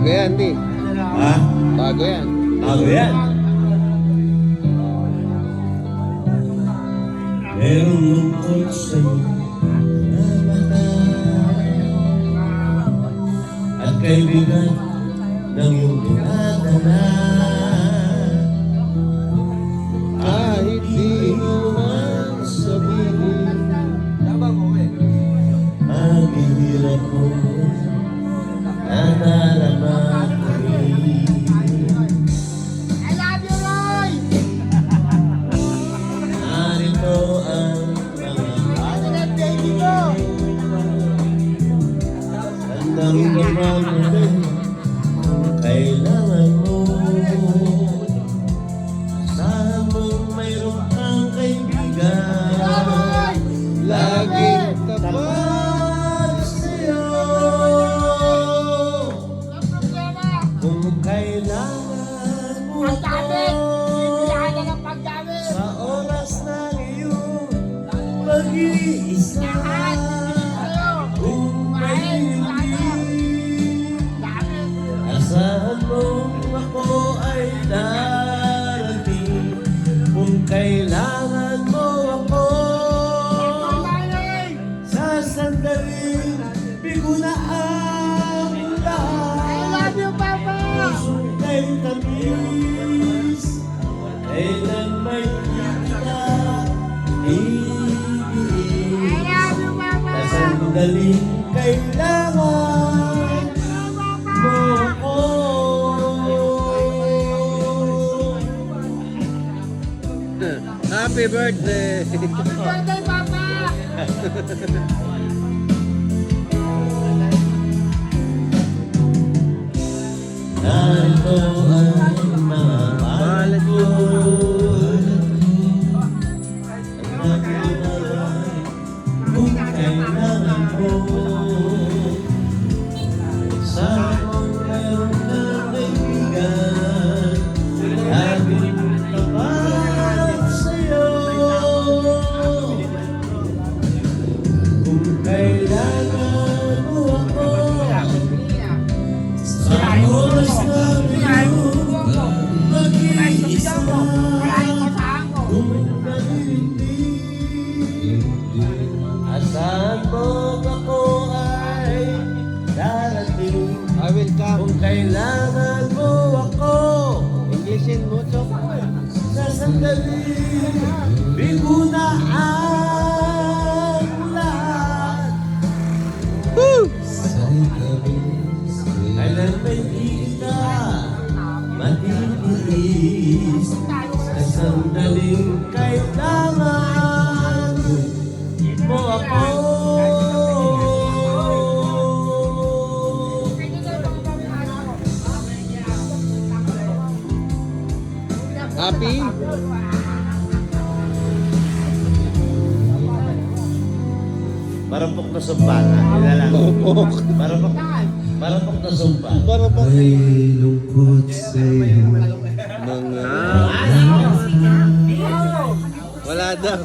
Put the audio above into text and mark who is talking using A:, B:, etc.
A: yan, di.
B: Ha?
A: Bago yan.
B: Bago yan. Merong lungkot sa'yo na mata at kaibigan ng iyong dinadala.
A: Kahit di mo man sabihin,
B: ang hirap mo na narama ko rin.
C: I love you, Roy!
B: Narito ang
C: Ano na, baby ko?
B: handang gumamit kung kailangan mo. Saan mo mayroon kang kaibigan,
A: laging tapat.
B: tapat sa'yo.
C: Ang problema,
B: Kung kailangan mo
C: ang dami! Bibigyan ka ng pagdami!
B: sa oras ng iyong pag-iisa.
C: Lahat! Sa'yo!
B: Kung
C: Kahit
B: may
C: ano!
B: hindi,
C: Dami!
B: asahan mo ako ay darating. Kung kailangan mo ako,
C: Pagmamaling!
B: sa sandaling bigo na ang
C: I
B: lahat.
C: love you, Papa!
B: Pusong kay tamis, kailan may kita
C: I
B: iiis.
C: love you, Papa!
B: Sa sandaling kailangan mo ako.
A: Happy birthday!
C: Happy birthday, Papa!
B: Narito ang mga palad ko. Ang naglalay kung kailangan mo. Sa kung meron kang kaibigan, laging tapat sa'yo. Kung kailangan mo ako, sa oras na iyong mag-iisa. Kung nalilindi, asahan mo ako ay darating.
A: I will come.
B: Kung kailangan mo ako,
A: Englishin mo, Chok.
B: sa sandali, bigo na ang lahat.
A: Woo!
B: Kailan may kita matitiis, sa sandaling kailangan mo ako.
A: Happy?
B: Marapok na sumpa na, yun lang.
A: Marapok.
B: Marapok na sumpa.
A: Para pa.
B: May lungkot sa'yo.
A: Mga... Wala daw.